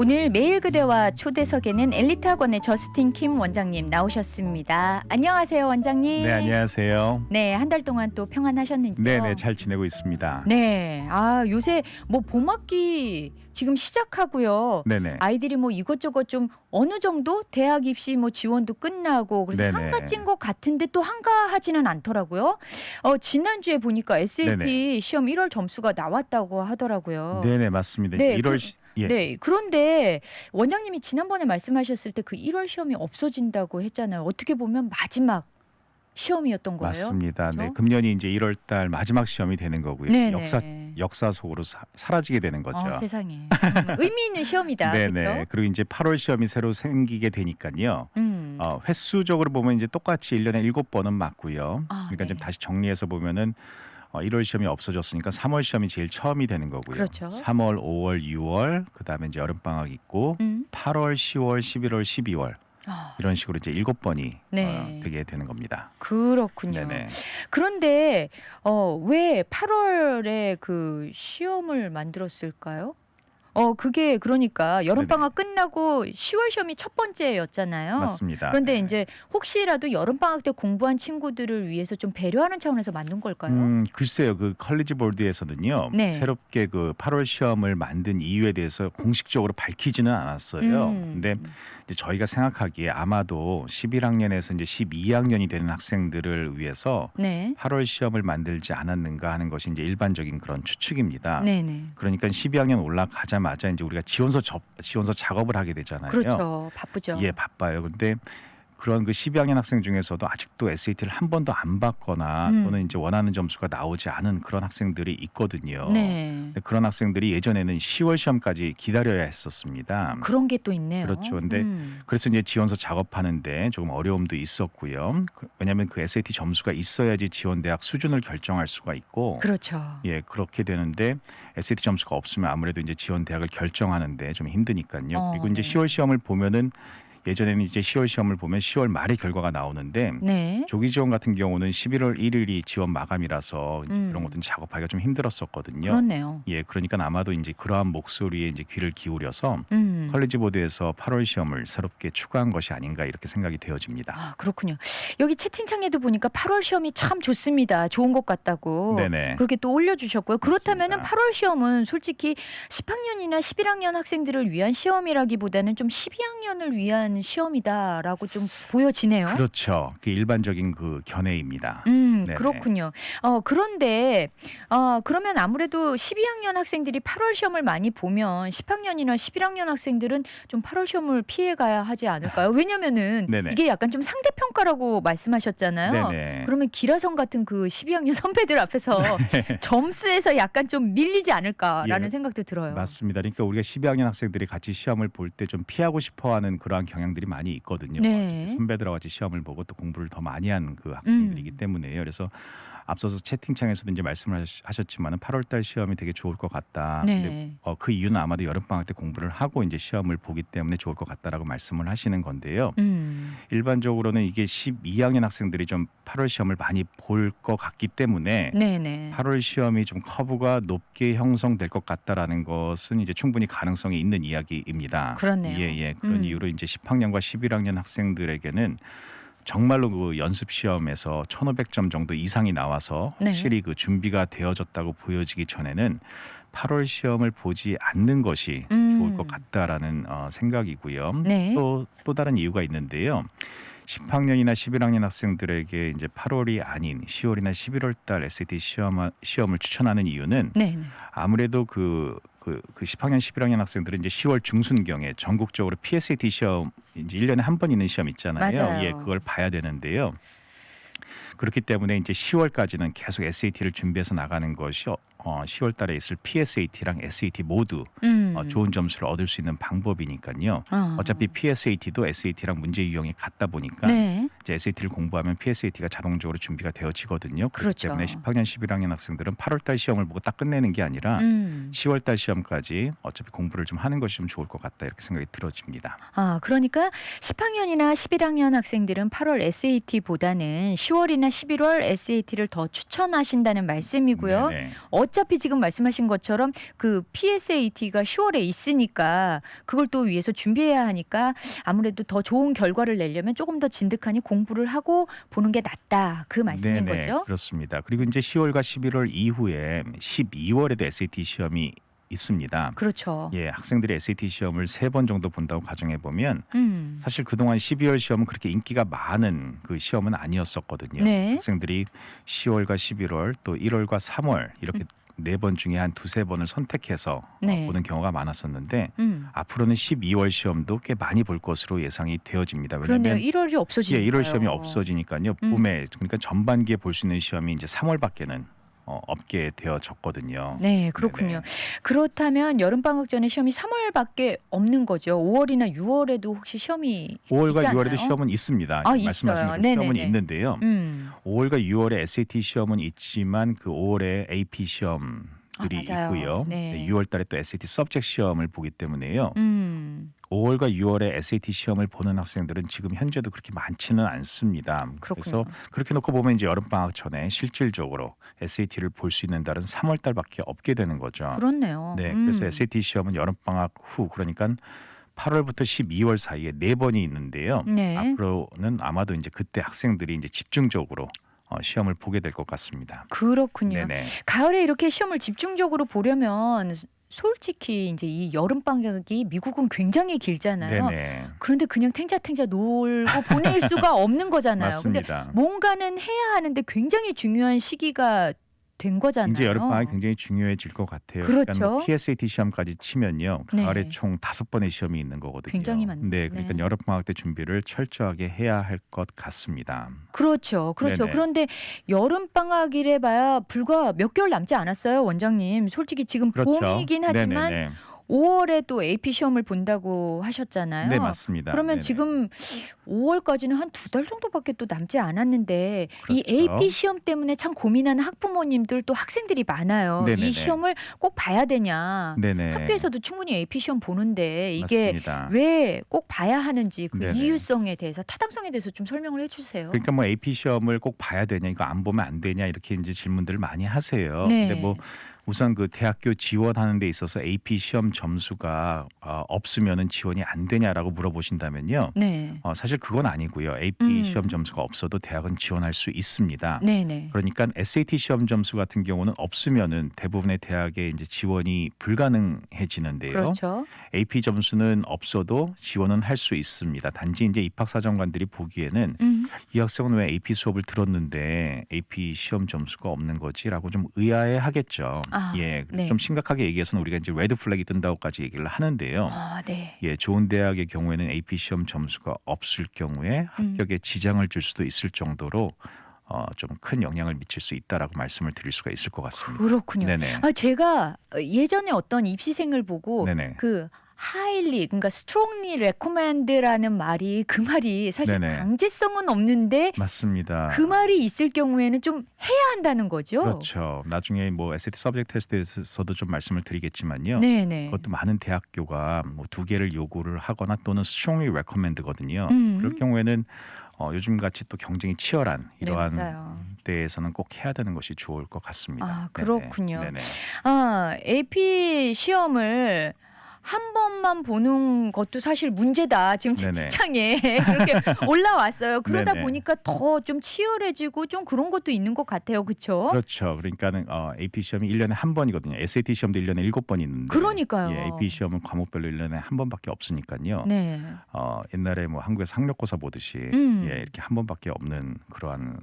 오늘 매일 그대와 초대석에는 엘리트 학원의 저스틴 킴 원장님 나오셨습니다. 안녕하세요, 원장님. 네, 안녕하세요. 네, 한 달 동안 또 평안하셨는지요? 네, 잘 지내고 있습니다. 네, 요새 뭐 봄학기 지금 시작하고요. 네네. 아이들이 뭐 이것저것 좀 어느 정도 대학 입시 뭐 지원도 끝나고 그래서 네네. 한가진 것 같은데 또 한가하지는 않더라고요. 지난주에 보니까 SAT 네네. 시험 1월 점수가 나왔다고 하더라고요. 네네, 맞습니다. 네, 1월 예. 네, 그런데 원장님이 지난번에 말씀하셨을 때 그 1월 시험이 없어진다고 했잖아요. 어떻게 보면 마지막 시험이었던 거예요. 맞습니다. 네, 그렇죠? 금년이 이제 1월 달 마지막 시험이 되는 거고요. 네네. 역사 속으로 사라지게 되는 거죠. 세상에. 의미 있는 시험이다. 네네. 그렇죠? 그리고 이제 8월 시험이 새로 생기게 되니까요. 횟수적으로 보면 이제 똑같이 1년에 7번은 맞고요. 그러니까 네. 좀 다시 정리해서 보면은 1월 시험이 없어졌으니까 3월 시험이 제일 처음이 되는 거고요. 그렇죠. 3월, 5월, 6월, 그다음에 이제 여름 방학 있고 8월, 10월, 11월, 12월 이런 식으로 이제 7번이 네. 되게 되는 겁니다. 그렇군요. 네네. 그런데 왜 8월에 그 시험을 만들었을까요? 그게 그러니까 여름방학 끝나고 10월 시험이 첫 번째였잖아요. 맞습니다. 그런데 네. 이제 혹시라도 여름방학 때 공부한 친구들을 위해서 좀 배려하는 차원에서 만든 걸까요? 글쎄요. 그 컬리지 보드에서는요. 네. 새롭게 그 8월 시험을 만든 이유에 대해서 공식적으로 밝히지는 않았어요. 근데 이제 저희가 생각하기에 아마도 11학년에서 이제 12학년이 되는 학생들을 위해서 네. 8월 시험을 만들지 않았는가 하는 것이 이제 일반적인 그런 추측입니다. 네네. 그러니까 12학년 올라가자마자 이제 우리가 지원서 작업을 하게 되잖아요. 그렇죠. 바쁘죠. 예, 바빠요. 근데 그런 그 12학년 학생 중에서도 아직도 SAT를 한 번도 안 받거나 또는 이제 원하는 점수가 나오지 않은 그런 학생들이 있거든요. 네. 근데 그런 학생들이 예전에는 10월 시험까지 기다려야 했었습니다. 그런 게 또 있네요. 그렇죠. 근데 그래서 이제 지원서 작업하는데 조금 어려움도 있었고요. 왜냐하면 그 SAT 점수가 있어야지 지원 대학 수준을 결정할 수가 있고, 그렇죠. 예, 그렇게 되는데 SAT 점수가 없으면 아무래도 이제 지원 대학을 결정하는데 좀 힘드니까요. 그리고 이제 네. 10월 시험을 보면은 예전에는 이제 10월 시험을 보면 10월 말에 결과가 나오는데 네. 조기 지원 같은 경우는 11월 1일이 지원 마감이라서 이제 그런 것들은 작업하기가 좀 힘들었었거든요. 그렇네요. 예, 그러니까 아마도 이제 그러한 목소리에 이제 귀를 기울여서 컬리지 보드에서 8월 시험을 새롭게 추가한 것이 아닌가 이렇게 생각이 되어집니다. 그렇군요. 여기 채팅창에도 보니까 8월 시험이 참 좋습니다. 좋은 것 같다고. 네네. 그렇게 또 올려주셨고요. 그렇다면은 맞습니다. 8월 시험은 솔직히 10학년이나 11학년 학생들을 위한 시험이라기보다는 좀 12학년을 위한 시험이다라고 좀 보여지네요. 그렇죠. 그 일반적인 그 견해입니다. 네네. 그렇군요. 그런데 그러면 아무래도 12학년 학생들이 8월 시험을 많이 보면 10학년이나 11학년 학생들은 좀 8월 시험을 피해가야 하지 않을까요? 왜냐면은 네네. 이게 약간 좀 상대평가라고 말씀하셨잖아요. 네네. 그러면 기라성 같은 그 12학년 선배들 앞에서 점수에서 약간 좀 밀리지 않을까라는 예, 생각도 들어요. 맞습니다. 그러니까 우리가 12학년 학생들이 같이 시험을 볼 때 좀 피하고 싶어하는 그러한 경향들이 많이 있거든요. 네. 선배들하고 같이 시험을 보고 또 공부를 더 많이 한 그 학생들이기 때문에요. 그래서 앞서서 채팅창에서도 이제 말씀을 하셨지만은 8월달 시험이 되게 좋을 것 같다. 네. 근데 그 이유는 아마도 여름방학 때 공부를 하고 이제 시험을 보기 때문에 좋을 것 같다라고 말씀을 하시는 건데요. 일반적으로는 이게 12학년 학생들이 좀 8월 시험을 많이 볼 것 같기 때문에 네네. 8월 시험이 좀 커브가 높게 형성될 것 같다라는 것은 이제 충분히 가능성이 있는 이야기입니다. 그렇네요. 예. 그런 이유로 이제 10학년과 11학년 학생들에게는 정말로 그 연습 시험에서 1,500점 정도 이상이 나와서 네. 확실히 그 준비가 되어졌다고 보여지기 전에는 8월 시험을 보지 않는 것이 좋을 것 같다라는 생각이고요. 네. 또 다른 이유가 있는데요. 10학년이나 11학년 학생들에게 이제 8월이 아닌 10월이나 11월 달 SAT 시험을 추천하는 이유는 네네. 아무래도 그 10학년, 11학년 학생들은 이제 10월 중순경에 전국적으로 PSAT 시험 이제 1년에 한 번 있는 시험 있잖아요. 맞아요. 예, 그걸 봐야 되는데요. 그렇기 때문에 이제 10월까지는 계속 SAT를 준비해서 나가는 것이 10월 달에 있을 PSAT랑 SAT 모두 좋은 점수를 얻을 수 있는 방법이니까요. 어차피 PSAT도 SAT랑 문제 유형이 같다 보니까 네. 이제 SAT를 공부하면 PSAT가 자동적으로 준비가 되어지거든요. 그렇기 그렇죠. 때문에 10학년, 11학년 학생들은 8월 달 시험을 보고 딱 끝내는 게 아니라 10월 달 시험까지 어차피 공부를 좀 하는 것이 좀 좋을 것 같다 이렇게 생각이 들어집니다. 그러니까 10학년이나 11학년 학생들은 8월 SAT보다는 10월이나 11월 SAT를 더 추천하신다는 말씀이고요. 네네. 어차피 지금 말씀하신 것처럼 그 PSAT가 10월에 있으니까 그걸 또 위해서 준비해야 하니까 아무래도 더 좋은 결과를 내려면 조금 더 진득하니 공부를 하고 보는 게 낫다. 그 말씀인 네네, 거죠? 그렇습니다. 그리고 이제 10월과 11월 이후에 12월에도 SAT 시험이 있습니다. 그렇죠. 예, 학생들이 SAT 시험을 3번 정도 본다고 가정해 보면 음. 사실 그동안 12월 시험은 그렇게 인기가 많은 그 시험은 아니었었거든요. 네. 학생들이 10월과 11월 또 1월과 3월 이렇게 4번 중에 한 2-3번을 선택해서 네. 보는 경우가 많았었는데 음. 앞으로는 12월 시험도 꽤 많이 볼 것으로 예상이 되어집니다. 그러네요. 왜냐하면 1월이 없어지니까요. 1월 시험이 없어지니까요. 봄에 그러니까 전반기에 볼 수 있는 시험이 이제 3월밖에는 없게 되어졌거든요. 네, 그렇군요. 네네. 그렇다면 여름방학 전에 시험이 3월밖에 없는 거죠. 5월이나 6월에도 혹시 시험이 5월과 있지 6월에도 않아요? 시험은 있습니다. 아, 말씀하신 있어요. 것처럼 시험은 네네네. 있는데요. 5월과 6월에 SAT 시험은 있지만 그 5월에 AP 시험들이 맞아요. 있고요. 네. 6월 달에 또 SAT 서브젝트 시험을 보기 때문에요. 음. 5월과 6월에 SAT 시험을 보는 학생들은 지금 현재도 그렇게 많지는 않습니다. 그렇군요. 그래서 그렇게 놓고 보면 이제 여름방학 전에 실질적으로 SAT를 볼 수 있는 달은 3월 달밖에 없게 되는 거죠. 그렇네요. 네, 그래서 SAT 시험은 여름방학 후 그러니까 8월부터 12월 사이에 4번이 있는데요. 네. 앞으로는 아마도 이제 그때 학생들이 이제 집중적으로 시험을 보게 될 것 같습니다. 그렇군요. 네네. 가을에 이렇게 시험을 집중적으로 보려면 솔직히 이제 이 여름방학이 미국은 굉장히 길잖아요. 네네. 그런데 그냥 탱자탱자 놀고 보낼 수가 없는 거잖아요. 근데 맞습니다. 뭔가는 해야 하는데 굉장히 중요한 시기가 된 거잖아요. 이제 여름방학이 굉장히 중요해질 것 같아요. 그렇죠. 그러니까 뭐 PSAT 시험까지 치면요. 가을에 네. 총 5번의 시험이 있는 거거든요. 굉장히 많네요. 네, 그러니까 네. 여름방학 때 준비를 철저하게 해야 할 것 같습니다. 그렇죠. 그렇죠. 네네. 그런데 여름방학이래 봐야 불과 몇 개월 남지 않았어요, 원장님. 솔직히 지금 그렇죠. 봄이긴 하지만 네네네. 5월에 또 AP 시험을 본다고 하셨잖아요. 네, 맞습니다. 그러면 네네. 지금 5월까지는 한 2달 정도밖에 또 남지 않았는데 이 그렇죠. AP 시험 때문에 참 고민하는 학부모님들 또 학생들이 많아요. 네네네. 이 시험을 꼭 봐야 되냐. 네네. 학교에서도 충분히 AP 시험 보는데 이게 맞습니다. 왜 꼭 봐야 하는지 그 네네. 이유성에 대해서 타당성에 대해서 좀 설명을 해주세요. 그러니까 뭐 AP 시험을 꼭 봐야 되냐, 이거 안 보면 안 되냐 이렇게 이제 질문들을 많이 하세요. 네. 근데 뭐 우선 그 대학교 지원하는 데 있어서 AP 시험 점수가 없으면은 지원이 안 되냐라고 물어보신다면요. 네. 사실 그건 아니고요. AP 음. 시험 점수가 없어도 대학은 지원할 수 있습니다. 네네. 그러니까 SAT 시험 점수 같은 경우는 없으면은 대부분의 대학에 이제 지원이 불가능해지는데요. 그렇죠. AP 점수는 없어도 지원은 할 수 있습니다. 단지 이제 입학사정관들이 보기에는 이 학생은 왜 AP 수업을 들었는데 AP 시험 점수가 없는 거지라고 좀 의아해하겠죠. 아, 예, 네. 좀 심각하게 얘기해서는 우리가 이제 레드 플래기 뜬다고까지 얘기를 하는데요. 아, 네. 예, 좋은 대학의 경우에는 AP 시험 점수가 없을 경우에 합격에 지장을 줄 수도 있을 정도로 좀 큰 영향을 미칠 수 있다라고 말씀을 드릴 수가 있을 것 같습니다. 그렇군요. 네네. 제가 예전에 어떤 입시생을 보고 네네. 그 highly 그러니까 strongly recommend라는 말이 그 말이 사실 네네. 강제성은 없는데 맞습니다. 그 말이 있을 경우에는 좀 해야 한다는 거죠. 그렇죠. 나중에 뭐 SAT 서브젝트 테스트에서도 좀 말씀을 드리겠지만요. 네네. 그것도 많은 대학교가 뭐 2개를 요구를 하거나 또는 strongly recommend거든요. 음. 그럴 경우에는 요즘 같이 또 경쟁이 치열한 네, 이러한 맞아요. 때에서는 꼭 해야 되는 것이 좋을 것 같습니다. 아, 네네. 그렇군요. 네네. AP 시험을 한 번만 보는 것도 사실 문제다. 지금 네네. 채팅창에 그렇게 올라왔어요. 그러다 네네. 보니까 더 좀 치열해지고 좀 그런 것도 있는 것 같아요. 그렇죠? 그렇죠. 그러니까는 AP 시험이 1년에 한 번이거든요. SAT 시험도 1년에 7번 있는데. 그러니까요. 예, AP 시험은 과목별로 1년에 한 번밖에 없으니까요. 네. 옛날에 뭐 한국에서 학력고사 보듯이 예, 이렇게 한 번밖에 없는 그러한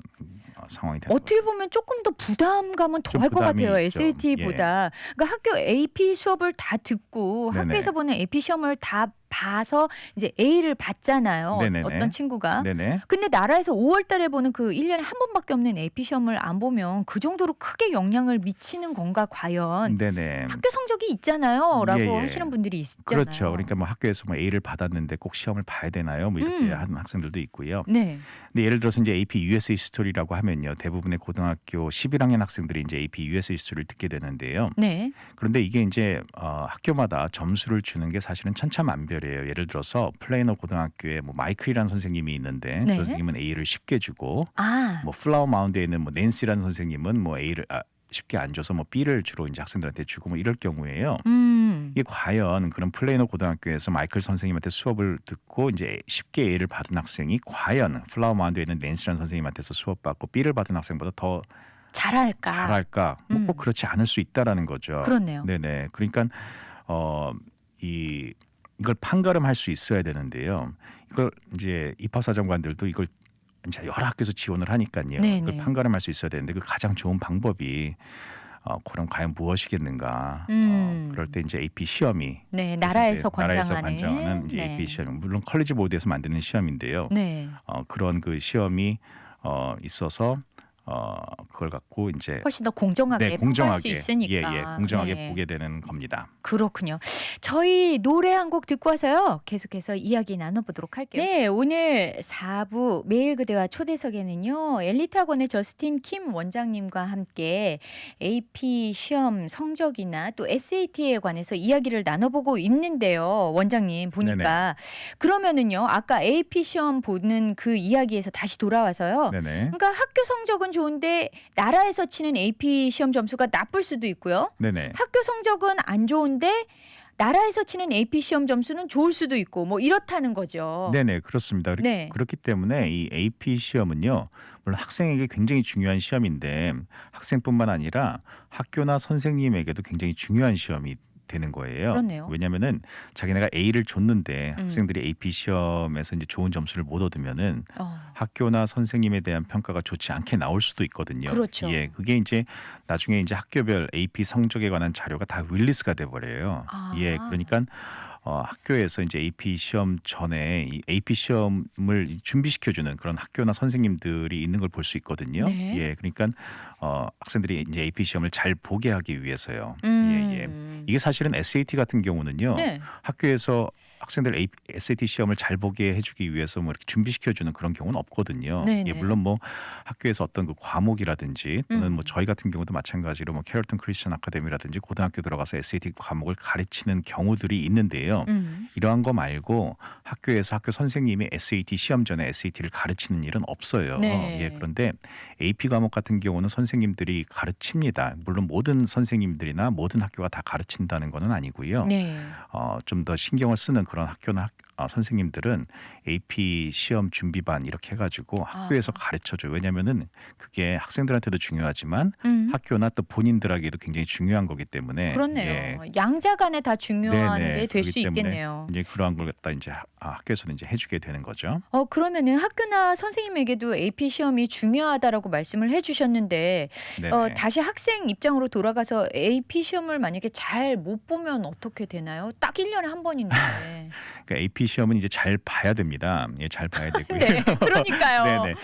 상황이 되는 어떻게 보면 조금 더 부담감은 더 좀 할 것 부담이 같아요. 있죠. SAT보다. 그러니까 학교 AP 수업을 다 듣고 네네. 학교에서 보는 AP 시험을 다 봐서 이제 A를 받잖아요. 네네네. 어떤 친구가. 네네. 근데 나라에서 5월 달에 보는 그 1년에 한 번밖에 없는 AP 시험을 안 보면 그 정도로 크게 영향을 미치는 건가 과연. 네네. 학교 성적이 있잖아요. 라고 예, 예. 하시는 분들이 있잖아요. 그렇죠. 그러니까 뭐 학교에서 뭐 A를 받았는데 꼭 시험을 봐야 되나요? 뭐 이렇게 하는 학생들도 있고요. 네. 근데 예를 들어서 이제 AP USA 히스토리라고 하면요. 대부분의 고등학교 11학년 학생들이 이제 AP USA 히스토리를 듣게 되는데요. 네. 그런데 이게 이제 학교마다 점수를 주는 게 사실은 천차만별이에요. 예를 들어서 플레이너 고등학교에 뭐 마이클이라는 선생님이 있는데 네. 그 선생님은 A를 쉽게 주고 아. 뭐 플라워 마운드에 있는 뭐 낸시라는 선생님은 뭐 A를 쉽게 안 줘서 뭐 B를 주로 이제 학생들한테 주고 뭐 이럴 경우에요. 이게 과연 그런 플레이너 고등학교에서 마이클 선생님한테 수업을 듣고 이제 쉽게 A를 받은 학생이 과연 플라워 마운드에 있는 낸시라는 선생님한테서 수업 받고 B를 받은 학생보다 더 잘할까? 잘할까? 뭐 꼭 그렇지 않을 수 있다라는 거죠. 그렇네요. 네네. 그러니까 이걸 판가름할 수 있어야 되는데요. 이걸 이제 입학사정관들도 이걸 이제 여러 학교에서 지원을 하니까요. 네네. 그걸 판가름할 수 있어야 되는데 그 가장 좋은 방법이 그럼 과연 무엇이겠는가? 그럴 때 이제 AP 시험이 네, 그래서 나라에서 이제 나라에서 관장하는 관장하는 이제 네. AP 시험, 물론 컬리지 보드에서 만드는 시험인데요. 네. 그런 그 시험이 있어서 그걸 갖고 이제 훨씬 더 공정하게 네, 평가할 수 공정하게 있으니까. 공정하게 네. 보게 되는 겁니다. 그렇군요. 저희 노래 한 곡 듣고 와서요. 계속해서 이야기 나눠보도록 할게요. 네, 오늘 4부 매일 그대와 초대석에는요. 엘리트학원의 저스틴 킴 원장님과 함께 AP 시험 성적이나 또 SAT에 관해서 이야기를 나눠보고 있는데요. 원장님 보니까. 그러면은요. 아까 AP 시험 보는 그 이야기에서 다시 돌아와서요. 네네. 그러니까 학교 성적은 좋은데 나라에서 치는 AP 시험 점수가 나쁠 수도 있고요. 네네. 학교 성적은 안 좋은데 나라에서 치는 AP 시험 점수는 좋을 수도 있고 뭐 이렇다는 거죠. 네네, 그렇습니다. 네. 그렇기 때문에 이 AP 시험은요, 물론 학생에게 굉장히 중요한 시험인데 학생뿐만 아니라 학교나 선생님에게도 굉장히 중요한 시험이 되는 거예요. 그렇네요. 왜냐하면은 자기네가 A를 줬는데 학생들이 AP 시험에서 이제 좋은 점수를 못 얻으면은 학교나 선생님에 대한 평가가 좋지 않게 나올 수도 있거든요. 그렇죠. 예, 그게 이제 나중에 이제 학교별 AP 성적에 관한 자료가 다 릴리스가 돼 버려요. 아. 예, 그러니까 학교에서 이제 AP 시험 전에 이 AP 시험을 준비시켜주는 그런 학교나 선생님들이 있는 걸 볼 수 있거든요. 네. 예, 그러니까 학생들이 이제 AP 시험을 잘 보게 하기 위해서요. 예, 예. 이게 사실은 SAT 같은 경우는요. 네. 학교에서 학생들 SAT 시험을 잘 보게 해주기 위해서 뭐 이렇게 준비시켜주는 그런 경우는 없거든요. 네네. 예, 물론 뭐 학교에서 어떤 그 과목이라든지 또는 뭐 저희 같은 경우도 마찬가지로 뭐 캐럴턴 크리스천 아카데미라든지 고등학교 들어가서 SAT 과목을 가르치는 경우들이 있는데요. 이러한 거 말고 학교에서 학교 선생님이 SAT 시험 전에 SAT를 가르치는 일은 없어요. 네. 예, 그런데 AP 과목 같은 경우는 선생님들이 가르칩니다. 물론 모든 선생님들이나 모든 학교가 다 가르친다는 건 아니고요. 네. 좀 더 신경을 쓰는 그런 학교나 선생님들은 AP 시험 준비반 이렇게 해가지고 학교에서 가르쳐줘요. 왜냐하면은 그게 학생들한테도 중요하지만 학교나 또 본인들에게도 굉장히 중요한 거기 때문에. 그렇네요. 예. 양자 간에 다 중요한 네네. 게 될 그렇기 수 때문에 있겠네요. 이제 그러한 걸 갖다 이제 학교에서는 이제 해주게 되는 거죠. 그러면은 학교나 선생님에게도 AP 시험이 중요하다라고 말씀을 해주셨는데 네네. 다시 학생 입장으로 돌아가서 AP 시험을 만약에 잘 못 보면 어떻게 되나요? 딱 1년에 한 번인데. 그러니까 AP 시험은 이제 잘 봐야 됩니다. 예, 잘 봐야 되고요. 네, 그러니까요. 네네.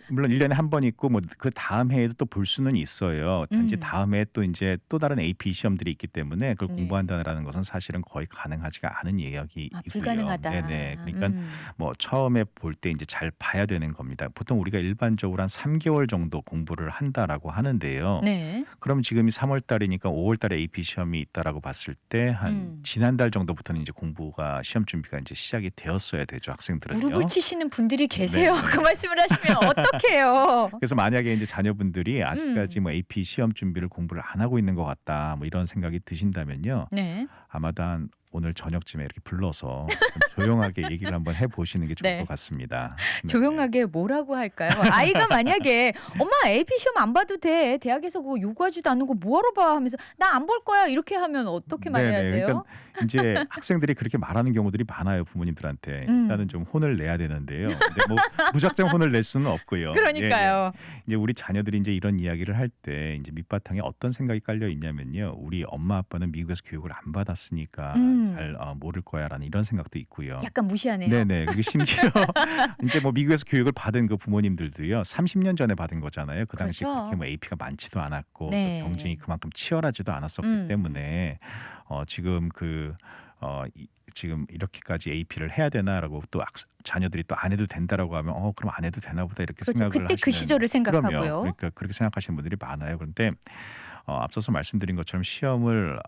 물론 1년에 한 번 있고 뭐 그 다음 해에도 또 볼 수는 있어요. 단지 다음 해에 또 이제 또 다른 AP 시험들이 있기 때문에 그걸 네. 공부한다는 것은 사실은 거의 가능하지가 않은 이야기이고요. 불가능하다. 네네. 그러니까 뭐 처음에 볼 때 이제 잘 봐야 되는 겁니다. 보통 우리가 일반적으로 한 3개월 정도 공부를 한다라고 하는데요. 네. 그럼 지금이 3월 달이니까 5월 달에 AP 시험이 있다라고 봤을 때 한 지난달 정도부터는 이제 공부가 시험 준비가 이제 시작이 되었어야 되죠, 학생들은요. 무릎을 치시는 분들이 계세요. 네네. 그 말씀을 하시면 어떡해요. 그래서 만약에 이제 자녀분들이 아직까지 뭐 AP 시험 준비를 공부를 안 하고 있는 것 같다, 뭐 이런 생각이 드신다면요. 네. 아마도 한 오늘 저녁쯤에 이렇게 불러서 좀 조용하게 얘기를 한번 해보시는 게 좋을 네. 것 같습니다. 네. 조용하게 뭐라고 할까요? 아이가 만약에 엄마 AP 시험 안 봐도 돼. 대학에서 그거 요구하지도 않는 거 뭐하러 봐 하면서 나 안 볼 거야 이렇게 하면 어떻게 말해야 돼요? 그러니까 이제 학생들이 그렇게 말하는 경우들이 많아요, 부모님들한테. 일단은 좀 혼을 내야 되는데요. 근데 뭐 무작정 혼을 낼 수는 없고요. 그러니까요. 예, 예. 이제 우리 자녀들이 이제 이런 이야기를 할 때 이제 밑바탕에 어떤 생각이 깔려 있냐면요. 우리 엄마 아빠는 미국에서 교육을 안 받았으니까 잘 모를 거야라는 이런 생각도 있고요. 약간 무시하네요. 네네. 그리고 심지어 이제 뭐 미국에서 교육을 받은 그 부모님들도요. 30년 전에 받은 거잖아요. 그 당시 그렇죠. 그렇게 뭐 AP가 많지도 않았고 네. 또 경쟁이 그만큼 치열하지도 않았었기 때문에 지금 지금 이렇게까지 AP를 해야 되나라고 또 자녀들이 또 안 해도 된다라고 하면 그럼 안 해도 되나 보다 이렇게 그렇죠. 생각을 그때 그 하시는. 시절을 생각하고요. 그럼요. 그러니까 그렇게 생각하시는 분들이 많아요. 그런데 앞서서 말씀드린 것처럼 시험을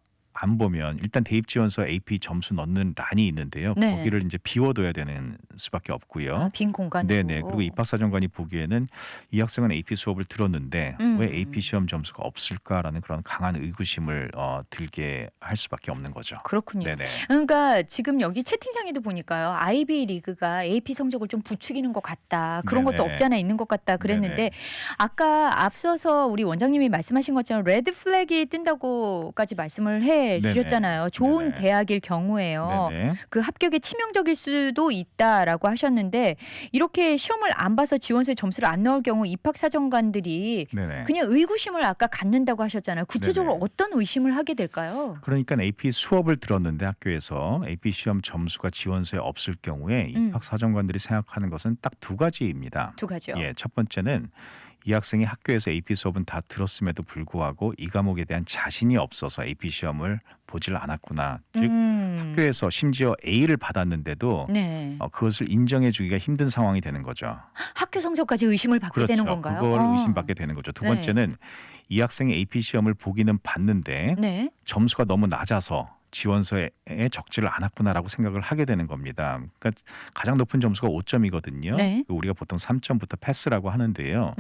안 보면 일단 대입 지원서 AP 점수 넣는 란이 있는데요. 네. 거기를 이제 비워둬야 되는 수밖에 없고요. 아, 빈 공간으로. 네네. 그리고 입학사정관이 보기에는 이 학생은 AP 수업을 들었는데 왜 AP 시험 점수가 없을까라는 그런 강한 의구심을 들게 할 수밖에 없는 거죠. 그렇군요. 네네. 그러니까 지금 여기 채팅창에도 보니까요. 아이비 리그가 AP 성적을 좀 부추기는 것 같다. 그런 것도 네네. 없지 않아 있는 것 같다 그랬는데 네네. 아까 앞서서 우리 원장님이 말씀하신 것처럼 레드 플래기 뜬다고까지 말씀을 해 네네. 주셨잖아요. 좋은 네네. 대학일 경우에요. 네네. 그 합격에 치명적일 수도 있다라고 하셨는데 이렇게 시험을 안 봐서 지원서에 점수를 안 넣을 경우 입학사정관들이 네네. 그냥 의구심을 아까 갖는다고 하셨잖아요. 구체적으로 네네. 어떤 의심을 하게 될까요? 그러니까 AP 수업을 들었는데 학교에서 AP 시험 점수가 지원서에 없을 경우에 입학사정관들이 생각하는 것은 딱 두 가지입니다. 두 가지요. 예, 첫 번째는 이 학생이 학교에서 AP 수업은 다 들었음에도 불구하고 이 과목에 대한 자신이 없어서 AP 시험을 보질 않았구나. 즉 학교에서 심지어 A를 받았는데도 네. 그것을 인정해 주기가 힘든 상황이 되는 거죠. 학교 성적까지 의심을 받게 그렇죠. 되는 건가요? 그걸 의심받게 되는 거죠. 두 네. 번째는 이 학생이 AP 시험을 보기는 봤는데 네. 점수가 너무 낮아서 지원서에 적지를 않았구나라고 생각을 하게 되는 겁니다. 그러니까 가장 높은 점수가 5점이거든요. 네. 우리가 보통 3점부터 패스라고 하는데요.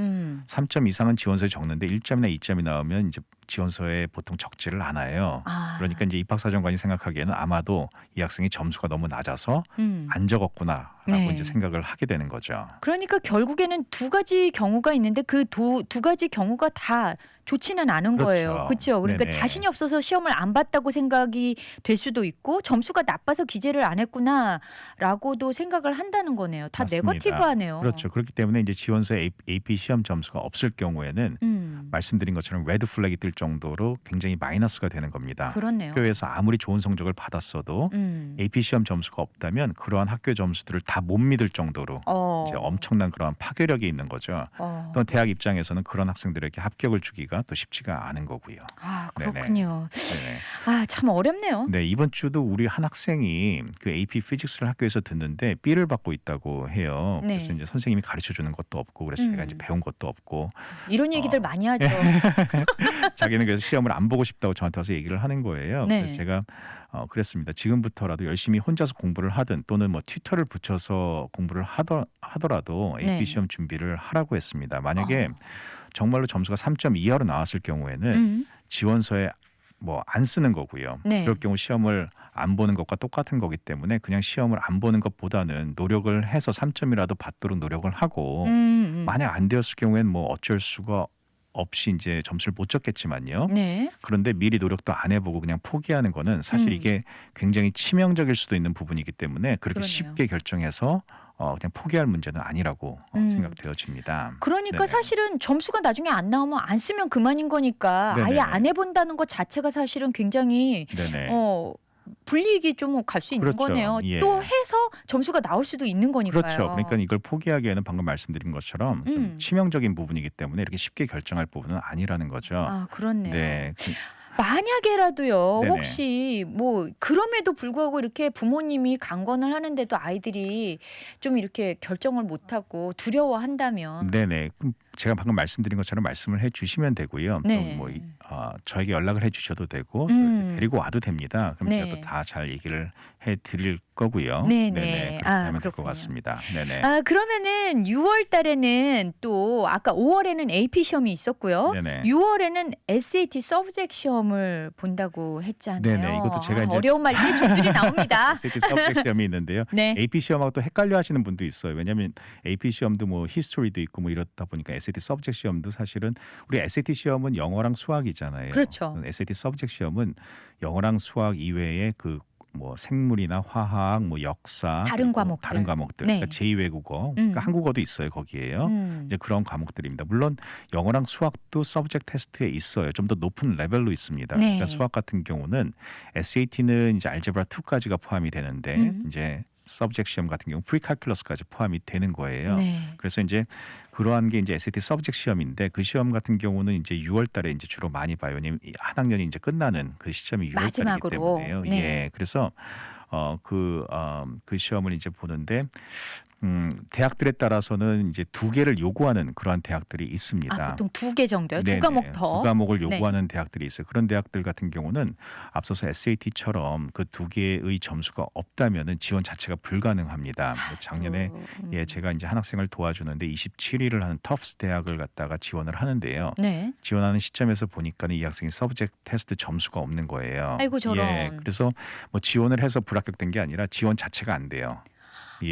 3점 이상은 지원서에 적는데 1점이나 2점이 나오면 이제 지원서에 보통 적지를 않아요. 아. 그러니까 이제 입학사정관이 생각하기에는 아마도 이 학생이 점수가 너무 낮아서 안 적었구나라고 네. 이제 생각을 하게 되는 거죠. 그러니까 결국에는 두 가지 경우가 있는데 그 두 가지 경우가 다 좋지는 않은 그렇죠. 거예요. 그렇죠. 그러니까 네네. 자신이 없어서 시험을 안 봤다고 생각이 될 수도 있고 점수가 나빠서 기재를 안 했구나라고도 생각을 한다는 거네요. 다 맞습니다. 네거티브하네요. 그렇죠. 그렇기 때문에 이제 지원서에 AP 시험 점수가 없을 경우에는 말씀드린 것처럼 레드 플래기 뜰 정도로 굉장히 마이너스가 되는 겁니다. 그렇네요. 학교에서 아무리 좋은 성적을 받았어도 AP 시험 점수가 없다면 그러한 학교 점수들을 다 못 믿을 정도로 이제 엄청난 그러한 파괴력이 있는 거죠. 또 대학 입장에서는 그런 학생들에게 합격을 주기가 또 쉽지가 않은 거고요. 아, 네네. 그렇군요. 네네. 아, 참 어렵네요. 네, 이번 주도 우리 한 학생이 그 AP 피직스를 학교에서 듣는데 B를 받고 있다고 해요. 네. 그래서 이제 선생님이 가르쳐 주는 것도 없고 그래서 제가 이제 배운 것도 없고 이런 얘기들 많이 하죠. 자기는 그래서 시험을 안 보고 싶다고 저한테 와서 얘기를 하는 거예요. 네. 그래서 제가 그랬습니다. 지금부터라도 열심히 혼자서 공부를 하든 또는 뭐 튜터를 붙여서 공부를 하더라도 AP 네. 시험 준비를 하라고 했습니다. 만약에 정말로 점수가 3점 이하로 나왔을 경우에는 지원서에 뭐 안 쓰는 거고요. 네. 그럴 경우 시험을 안 보는 것과 똑같은 거기 때문에 그냥 시험을 안 보는 것보다는 노력을 해서 3점이라도 받도록 노력을 하고 만약 안 되었을 경우에는 뭐 어쩔 수가 없이 이제 점수를 못 줬겠지만요. 네. 그런데 미리 노력도 안 해보고 그냥 포기하는 거는 사실 이게 굉장히 치명적일 수도 있는 부분이기 때문에 그렇게 그러네요. 쉽게 결정해서 그냥 포기할 문제는 아니라고 생각되어집니다. 그러니까 네네. 사실은 점수가 나중에 안 나오면 안 쓰면 그만인 거니까 네네. 아예 안 해본다는 것 자체가 사실은 굉장히 네네. 불이익이 좀 갈 수 있는 그렇죠. 거네요. 예. 또 해서 점수가 나올 수도 있는 거니까요. 그렇죠. 그러니까 이걸 포기하기에는 방금 말씀드린 것처럼 좀 치명적인 부분이기 때문에 이렇게 쉽게 결정할 부분은 아니라는 거죠. 아, 그렇네요. 네. 만약에라도요. 네네. 혹시 뭐 그럼에도 불구하고 이렇게 부모님이 강권을 하는데도 아이들이 좀 이렇게 결정을 못하고 두려워한다면 네네. 그럼 제가 방금 말씀드린 것처럼 말씀을 해주시면 되고요. 네. 또 뭐 저에게 연락을 해주셔도 되고 또 이렇게 데리고 와도 됩니다. 그럼 제가 네. 또 다 잘 얘기를 해드릴 거고요. 네네. 그렇게 아, 하면 될 것 그렇군요. 같습니다. 네네. 아, 그러면은 6월 달에는 또 아까 5월에는 AP 시험이 있었고요. 네네. 6월에는 SAT 서브젝트 시험을 본다고 했잖아요. 네네. 이것도 제가 이제 어려운 말들이 줄줄이 나옵니다. SAT 서브젝트 시험이 있는데요. 네. AP 시험하고 또 헷갈려 하시는 분도 있어요. 왜냐하면 AP 시험도 뭐 히스토리도 있고 뭐 이렇다 보니까 SAT 서브젝트 시험도 사실은 우리 SAT 시험은 영어랑 수학이잖아요. 그렇죠. SAT 서브젝트 시험은 영어랑 수학 이외에 그 뭐 생물이나 화학, 뭐 역사, 다른 그리고 과목들. 다른 과목들, 네. 그러니까 제2외국어, 그러니까 한국어도 있어요 거기에요. 이제 그런 과목들입니다. 물론 영어랑 수학도 서브젝트 테스트에 있어요. 좀 더 높은 레벨로 있습니다. 네. 그러니까 수학 같은 경우는 SAT는 이제 알제브라 2까지가 포함이 되는데 이제 서브젝트 시험 같은 경우 프리칼큘러스까지 포함이 되는 거예요. 네. 그래서 이제 그러한 게 이제 SAT 서브젝트 시험인데 그 시험 같은 경우는 이제 6월 달에 이제 주로 많이 봐요. 왜냐면 한 학년이 이제 끝나는 그 시점이 6월 달이기 마지막으로. 때문에요. 네. 예. 그래서 그 시험을 이제 보는데 대학들에 따라서는 이제 2개를 요구하는 그러한 대학들이 있습니다. 보통 2개 정도요? 네네. 2과목 더. 2과목을 네. 요구하는 대학들이 있어요. 그런 대학들 같은 경우는 앞서서 SAT처럼 그 2개의 점수가 없다면은 지원 자체가 불가능합니다. 작년에 제가 이제 한 학생을 도와주는데 27위를 하는 터프스 대학을 갖다가 지원을 하는데요. 네. 지원하는 시점에서 보니까는 이 학생이 서브젝트 테스트 점수가 없는 거예요. 아이고, 저런. 그래서 뭐 지원을 해서 불합격된 게 아니라 지원 자체가 안 돼요.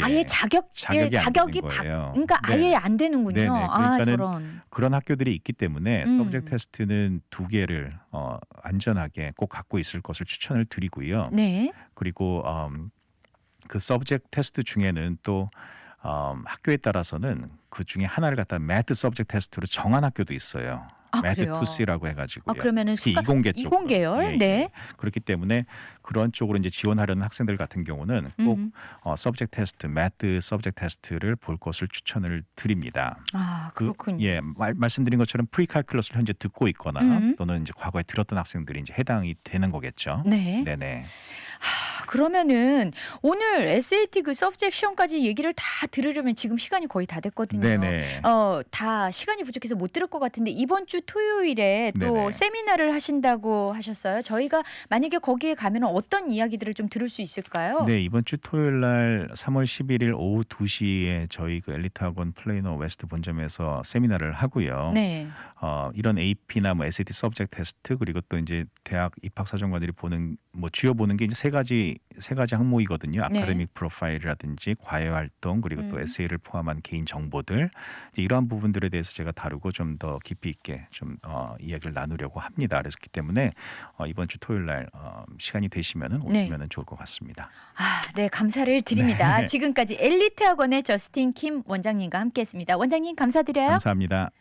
아예 자격이 안 되는 거예요. 그러니까 네. 아예 안 되는군요. 네네. 그러니까는 저런. 그런 학교들이 있기 때문에 서브젝트 테스트는 2개를 안전하게 꼭 갖고 있을 것을 추천을 드리고요. 네. 그리고 그 서브젝트 테스트 중에는 또 학교에 따라서는 그 중에 하나를 갖다 매드 서브젝트 테스트로 정한 학교도 있어요. 매드 그래요? 2C라고 해가지고 그러면은 이공계 쪽 이공계열? 네. 그렇기 때문에 그런 쪽으로 이제 지원하려는 학생들 같은 경우는 꼭 서브젝트 테스트, 매드 서브젝트 테스트를 볼 것을 추천을 드립니다. 그렇군요. 말씀드린 것처럼 프리칼큘러스를 현재 듣고 있거나 또는 이제 과거에 들었던 학생들이 이제 해당이 되는 거겠죠. 네. 네네. 그러면은 오늘 SAT 그 서브젝트 시험까지 얘기를 다 들으려면 지금 시간이 거의 다 됐거든요. 네네. 다 시간이 부족해서 못 들을 것 같은데 이번 주 토요일에 또 네네. 세미나를 하신다고 하셨어요. 저희가 만약에 거기에 가면 어떤 이야기들을 좀 들을 수 있을까요? 네, 이번 주 토요일 날 3월 11일 오후 2시에 저희 그 엘리트 학원 플레이너 웨스트 본점에서 세미나를 하고요. 네. 이런 AP나 뭐 SAT 서브젝트 테스트 그리고 또 이제 대학 입학 사정관들이 보는 뭐 주요 보는 게 이제 세 가지 항목이거든요. 네. 아카데믹 프로파일이라든지 과외 활동 그리고 또 에세이를 포함한 개인 정보들 이제 이러한 부분들에 대해서 제가 다루고 좀 더 깊이 있게 좀 이야기를 나누려고 합니다. 그렇기 때문에 이번 주 토요일 날 시간이 되시면은 오시면은 좋을 것 같습니다. 네, 감사를 드립니다. 네. 지금까지 엘리트 학원의 저스틴 킴 원장님과 함께했습니다. 원장님 감사드려요. 감사합니다.